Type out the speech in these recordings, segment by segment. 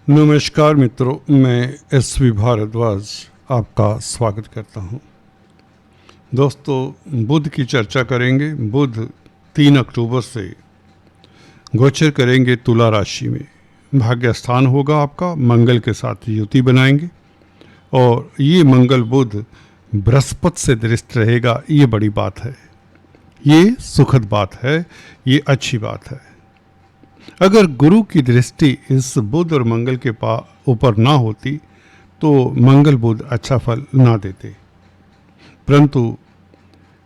नमस्कार मित्रों, मैं एस.वी. भारद्वाज आपका स्वागत करता हूं। दोस्तों, बुध की चर्चा करेंगे। बुध 3 अक्टूबर से गोचर करेंगे तुला राशि में। भाग्य स्थान होगा आपका, मंगल के साथ युति बनाएंगे और ये मंगल बुध बृहस्पति से दृष्ट रहेगा। ये बड़ी बात है, ये सुखद बात है, ये अच्छी बात है। अगर गुरु की दृष्टि इस बुध और मंगल के ऊपर ना होती तो मंगल बुध अच्छा फल ना देते, परंतु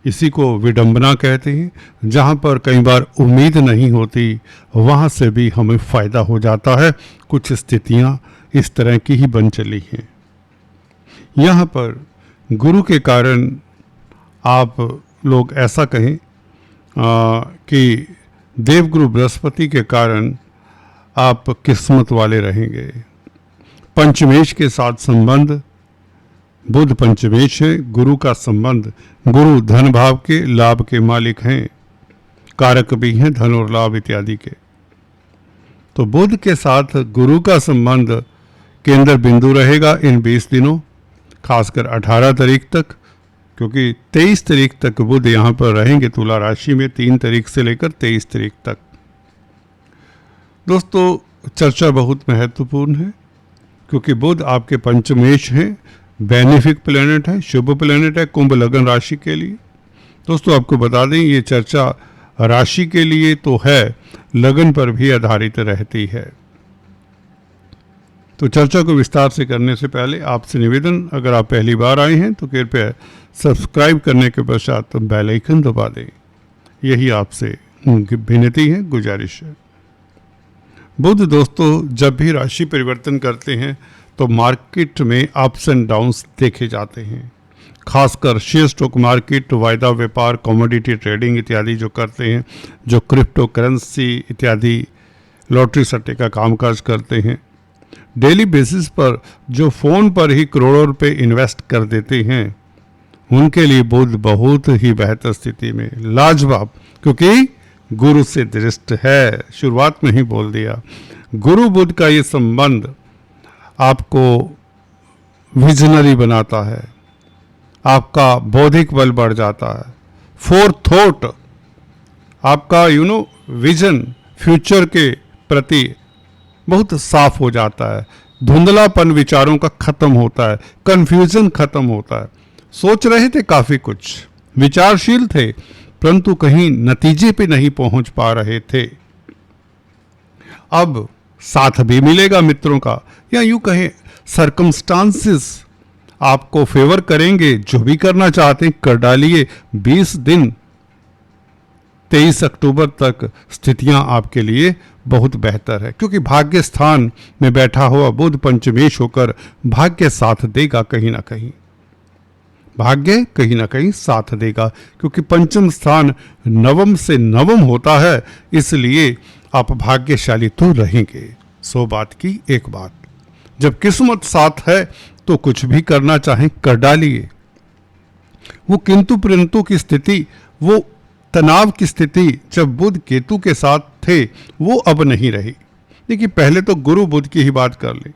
इसी को विडंबना कहते हैं। जहाँ पर कई बार उम्मीद नहीं होती वहाँ से भी हमें फ़ायदा हो जाता है। कुछ स्थितियाँ इस तरह की ही बन चली हैं। यहाँ पर गुरु के कारण आप लोग ऐसा कहें कि देवगुरु बृहस्पति के कारण आप किस्मत वाले रहेंगे। पंचमेश के साथ संबंध, बुध पंचमेश है, गुरु का संबंध। गुरु धन भाव के, लाभ के मालिक हैं, कारक भी हैं धन और लाभ इत्यादि के। तो बुध के साथ गुरु का संबंध केंद्र बिंदु रहेगा इन 20 दिनों, खासकर 18 तारीख तक, क्योंकि 23 तारीख तक बुध यहाँ पर रहेंगे तुला राशि में, 3 तारीख से लेकर 23 तारीख तक। दोस्तों, चर्चा बहुत महत्वपूर्ण है क्योंकि बुध आपके पंचमेश हैं, बेनिफिक प्लेनेट है, शुभ प्लेनेट है कुंभ लगन राशि के लिए। दोस्तों, आपको बता दें ये चर्चा राशि के लिए तो है, लगन पर भी आधारित रहती है। तो चर्चा को विस्तार से करने से पहले आपसे निवेदन, अगर आप पहली बार आए हैं तो कृपया सब्सक्राइब करने के पश्चात बेल आइकन दबा दें। यही आपसे विनती है, गुजारिश है। बुध दोस्तों जब भी राशि परिवर्तन करते हैं तो मार्केट में अप्स एंड डाउन्स देखे जाते हैं। खासकर शेयर स्टॉक मार्केट, वायदा व्यापार, कमोडिटी ट्रेडिंग इत्यादि जो करते हैं, जो क्रिप्टो करेंसी इत्यादि लॉटरी सट्टे का कामकाज करते हैं, डेली बेसिस पर जो फ़ोन पर ही करोड़ों रुपए इन्वेस्ट कर देते हैं, उनके लिए बुध बहुत ही बेहतर स्थिति में, लाजवाब, क्योंकि गुरु से दृष्ट है। शुरुआत में ही बोल दिया, गुरु बुध का ये संबंध आपको विजनरी बनाता है, आपका बौद्धिक बल बढ़ जाता है, फोरथॉट, आपका विजन फ्यूचर के प्रति बहुत साफ हो जाता है, धुंधलापन विचारों का खत्म होता है, कंफ्यूजन खत्म होता है। सोच रहे थे काफी कुछ, विचारशील थे, परंतु कहीं नतीजे पे नहीं पहुंच पा रहे थे। अब साथ भी मिलेगा मित्रों का, या यूं कहें सर्कमस्टांसेस आपको फेवर करेंगे। जो भी करना चाहते हैं कर डालिए। 20 दिन 23 अक्टूबर तक स्थितियां आपके लिए बहुत बेहतर है, क्योंकि भाग्य स्थान में बैठा हुआ बुध पंचमेश होकर भाग्य साथ देगा। कहीं ना कहीं भाग्य कहीं ना कहीं साथ देगा, क्योंकि पंचम स्थान नवम से नवम होता है, इसलिए आप भाग्यशाली तो रहेंगे। 100 बात की एक बात, जब किस्मत साथ है तो कुछ भी करना चाहें कर डालिए। वो किंतु परंतु की स्थिति, वो तनाव की स्थिति जब बुध केतु के साथ थे वो अब नहीं रही। देखिए, पहले तो गुरु बुध की ही बात कर ले।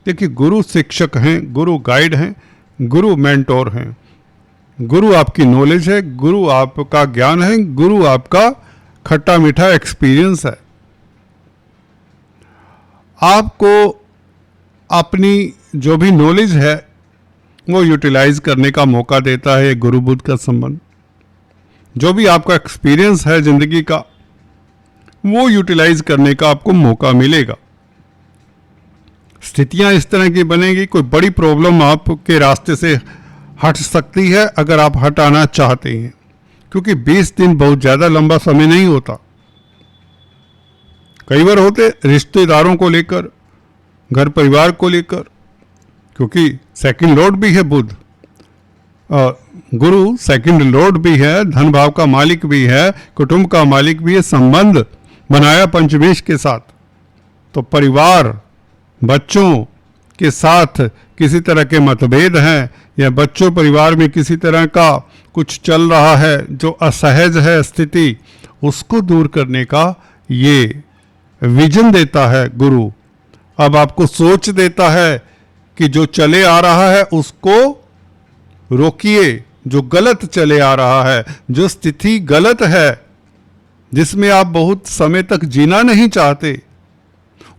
देखिए, गुरु शिक्षक हैं, गुरु गाइड हैं, गुरु मेंटोर हैं, गुरु आपकी नॉलेज है, गुरु आपका ज्ञान है, गुरु आपका खट्टा मीठा एक्सपीरियंस है। आपको अपनी जो भी नॉलेज है वो यूटिलाइज करने का मौका देता है गुरु बुध का संबंध। जो भी आपका एक्सपीरियंस है जिंदगी का, वो यूटिलाइज करने का आपको मौका मिलेगा। स्थितियां इस तरह की बनेगी, कोई बड़ी प्रॉब्लम आपके रास्ते से हट सकती है अगर आप हटाना चाहते हैं, क्योंकि 20 दिन बहुत ज़्यादा लंबा समय नहीं होता। कई बार होते रिश्तेदारों को लेकर, घर परिवार को लेकर, क्योंकि सेकंड लॉर्ड भी है बुध, गुरु सेकंड लॉर्ड भी है, धन भाव का मालिक भी है, कुटुंब का मालिक भी है, संबंध बनाया पंचमेश के साथ। तो परिवार, बच्चों के साथ किसी तरह के मतभेद हैं या बच्चों परिवार में किसी तरह का कुछ चल रहा है जो असहज है स्थिति, उसको दूर करने का ये विजन देता है गुरु। अब आपको सोच देता है कि जो चले आ रहा है उसको रोकिए, जो गलत चले आ रहा है, जो स्थिति गलत है, जिसमें आप बहुत समय तक जीना नहीं चाहते,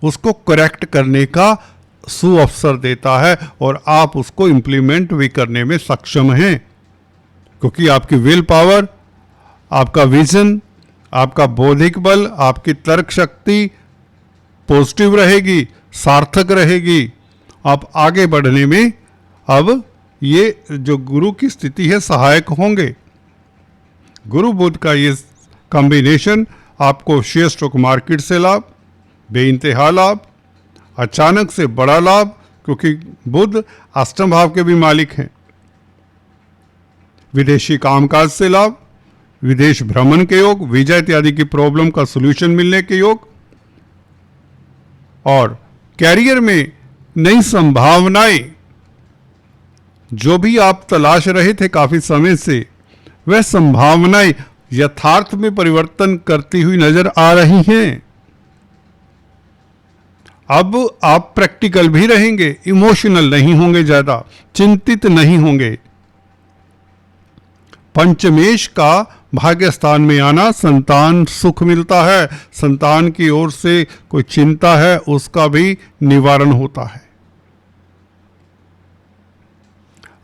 उसको करेक्ट करने का सुअवसर देता है और आप उसको इंप्लीमेंट भी करने में सक्षम हैं, क्योंकि आपकी विल पावर, आपका विजन, आपका बौद्धिक बल, आपकी तर्क शक्ति पॉजिटिव रहेगी, सार्थक रहेगी। आप आगे बढ़ने में अब ये जो गुरु की स्थिति है सहायक होंगे। गुरु बुध का ये कॉम्बिनेशन आपको शेयर स्टॉक मार्केट से लाभ, बेइंतहा लाभ, अचानक से बड़ा लाभ, क्योंकि बुध अष्टम भाव के भी मालिक हैं। विदेशी कामकाज से लाभ, विदेश भ्रमण के योग, वीजा इत्यादि की प्रॉब्लम का सॉल्यूशन मिलने के योग, और कैरियर में नई संभावनाएं, जो भी आप तलाश रहे थे काफी समय से, वह संभावनाएं यथार्थ में परिवर्तन करती हुई नजर आ रही हैं। अब आप प्रैक्टिकल भी रहेंगे, इमोशनल नहीं होंगे, ज्यादा चिंतित नहीं होंगे। पंचमेश का भाग्य स्थान में आना, संतान सुख मिलता है, संतान की ओर से कोई चिंता है उसका भी निवारण होता है।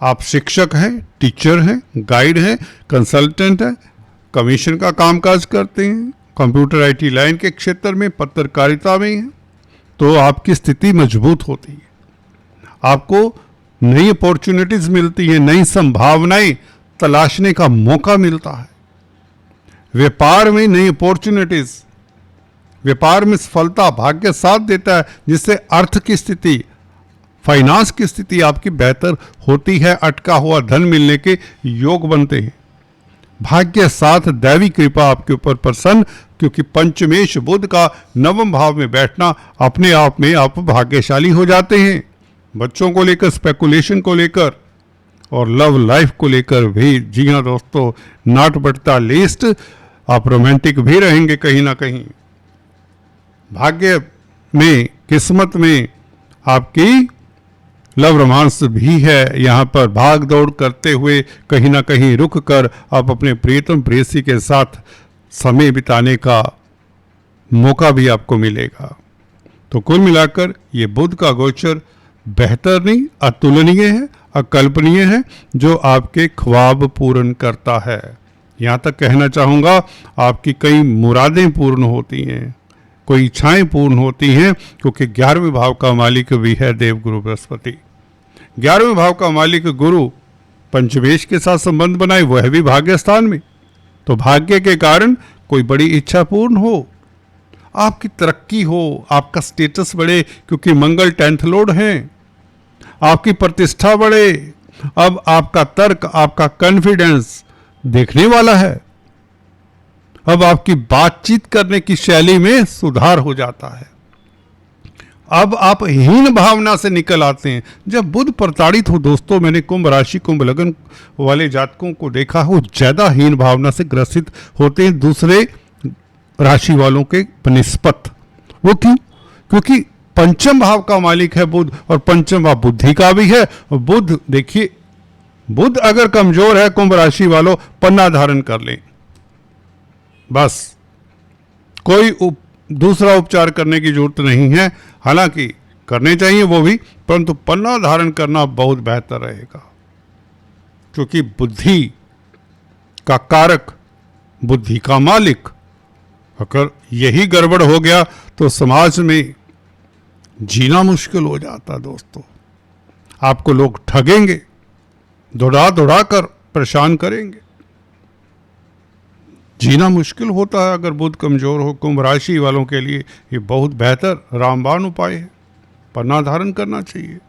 आप शिक्षक हैं, टीचर हैं, गाइड हैं, कंसल्टेंट हैं, कमीशन का कामकाज करते हैं, कंप्यूटर आईटी लाइन के क्षेत्र में, पत्रकारिता में हैं, तो आपकी स्थिति मजबूत होती है। आपको नई अपॉर्चुनिटीज मिलती है, नई संभावनाएं तलाशने का मौका मिलता है। व्यापार में नई अपॉर्चुनिटीज, व्यापार में सफलता भाग्य साथ देता है, जिससे अर्थ की स्थिति, फाइनेंस की स्थिति आपकी बेहतर होती है। अटका हुआ धन मिलने के योग बनते हैं। भाग्य साथ, दैवी कृपा आपके ऊपर प्रसन्न, क्योंकि पंचमेश बुध का नवम भाव में बैठना अपने आप में आप भाग्यशाली हो जाते हैं। बच्चों को लेकर, स्पेकुलेशन को लेकर और लव लाइफ को लेकर भी, जी हाँ दोस्तों, नॉट बटता लीस्ट, आप रोमांटिक भी रहेंगे कहीं ना कहीं। भाग्य में, किस्मत में आपकी लव रोमांस भी है। यहाँ पर भाग दौड़ करते हुए कहीं ना कहीं रुक कर आप अपने प्रियतम प्रेयसी के साथ समय बिताने का मौका भी आपको मिलेगा। तो कुल मिलाकर ये बुध का गोचर बेहतर नहीं, अतुलनीय है, अकल्पनीय है, जो आपके ख्वाब पूर्ण करता है। यहाँ तक कहना चाहूँगा, आपकी कई मुरादें पूर्ण होती हैं, कोई इच्छाएं पूर्ण होती हैं, क्योंकि 11वें भाव का मालिक भी है देवगुरु बृहस्पति। 11वें भाव का मालिक गुरु पंचमेश के साथ संबंध बनाए, वह भी भाग्य स्थान में, तो भाग्य के कारण कोई बड़ी इच्छा पूर्ण हो, आपकी तरक्की हो, आपका स्टेटस बढ़े, क्योंकि मंगल 10th लॉर्ड हैं, आपकी प्रतिष्ठा बढ़े। अब आपका तर्क, आपका कॉन्फिडेंस देखने वाला है। अब आपकी बातचीत करने की शैली में सुधार हो जाता है। अब आप हीन भावना से निकल आते हैं। जब बुध प्रताड़ित हो दोस्तों, मैंने कुंभ राशि, कुंभ लगन वाले जातकों को देखा हो, ज्यादा हीन भावना से ग्रसित होते हैं दूसरे राशि वालों के बनिस्पत। वो क्यों? क्योंकि पंचम भाव का मालिक है बुध, और पंचम भाव बुद्धि का भी है। बुध, देखिए, बुध अगर कमजोर है, कुंभ राशि वालों पन्ना धारण कर लें, बस कोई दूसरा उपचार करने की जरूरत नहीं है। हालांकि करने चाहिए वो भी, परंतु पन्ना धारण करना बहुत बेहतर रहेगा, क्योंकि बुद्धि का कारक, बुद्धि का मालिक अगर यही गड़बड़ हो गया तो समाज में जीना मुश्किल हो जाता दोस्तों। आपको लोग ठगेंगे, दौड़ा दौड़ा कर परेशान करेंगे, जीना मुश्किल होता है अगर बुध कमजोर हो। कुंभ राशि वालों के लिए ये बहुत बेहतर रामबाण उपाय है, पन्ना धारण करना चाहिए।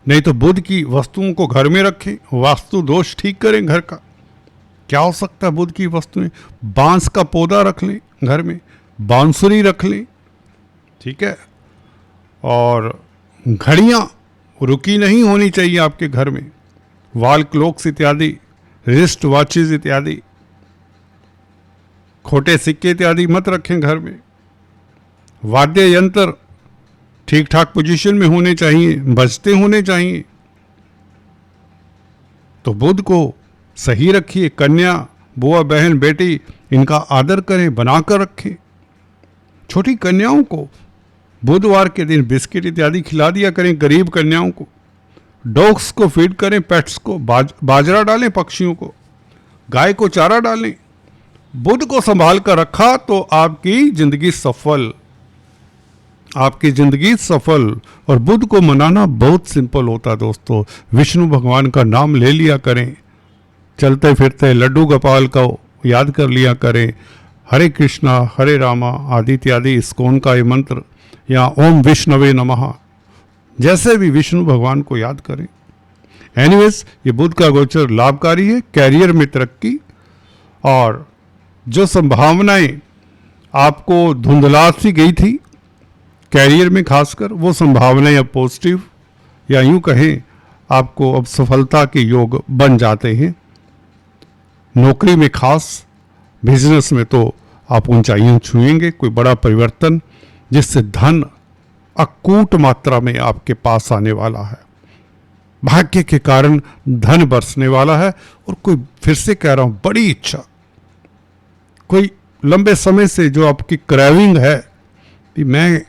नहीं तो बुध की वस्तुओं को घर में रखें, वास्तु दोष ठीक करें घर का। क्या हो सकता है बुध की वस्तुएं? बांस का पौधा रख लें घर में, बांसुरी रख लें, ठीक है, और घड़ियां रुकी नहीं होनी चाहिए आपके घर में, वॉल क्लॉक्स इत्यादि, रिस्ट वॉचेज इत्यादि, खोटे सिक्के इत्यादि मत रखें घर में। वाद्य यंत्र ठीक ठाक पोजीशन में होने चाहिए, बचते होने चाहिए। तो बुध को सही रखिए। कन्या, बुआ, बहन, बेटी, इनका आदर करें, बनाकर रखें। छोटी कन्याओं को बुधवार के दिन बिस्किट इत्यादि खिला दिया करें, गरीब कन्याओं को। डॉग्स को फीड करें, पेट्स को बाजरा डालें, पक्षियों को, गाय को चारा डालें। बुध को संभाल कर रखा तो आपकी जिंदगी सफल, आपकी जिंदगी सफल। और बुध को मनाना बहुत सिंपल होता है दोस्तों। विष्णु भगवान का नाम ले लिया करें, चलते फिरते लड्डू गोपाल को याद कर लिया करें। हरे कृष्णा, हरे रामा आदि इत्यादि इस्कॉन का ये मंत्र, या ओम विष्णवे नमः, जैसे भी विष्णु भगवान को याद करें। एनीवेज, ये बुध का गोचर लाभकारी है। कैरियर में तरक्की, और जो संभावनाएं आपको धुंधला सी गई थी कैरियर में खासकर, वो संभावनाएं अब पॉजिटिव, या यूं कहें आपको अब सफलता के योग बन जाते हैं। नौकरी में खास, बिजनेस में तो आप ऊंचाइयां छुएंगे। कोई बड़ा परिवर्तन जिससे धन अकूट मात्रा में आपके पास आने वाला है। भाग्य के कारण धन बरसने वाला है। और कोई, फिर से कह रहा हूं, बड़ी इच्छा, कोई लंबे समय से जो आपकी क्रेविंग है कि मैं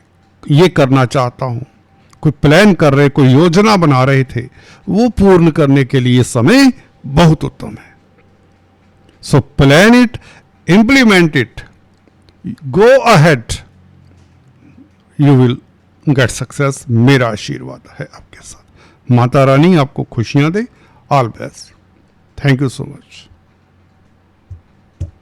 ये करना चाहता हूं, कोई प्लान कर रहे, कोई योजना बना रहे थे, वो पूर्ण करने के लिए समय बहुत उत्तम है। So plan it, implement it, go ahead, you will get success. मेरा आशीर्वाद है आपके साथ। माता रानी आपको खुशियां दे। All best. Thank you so much.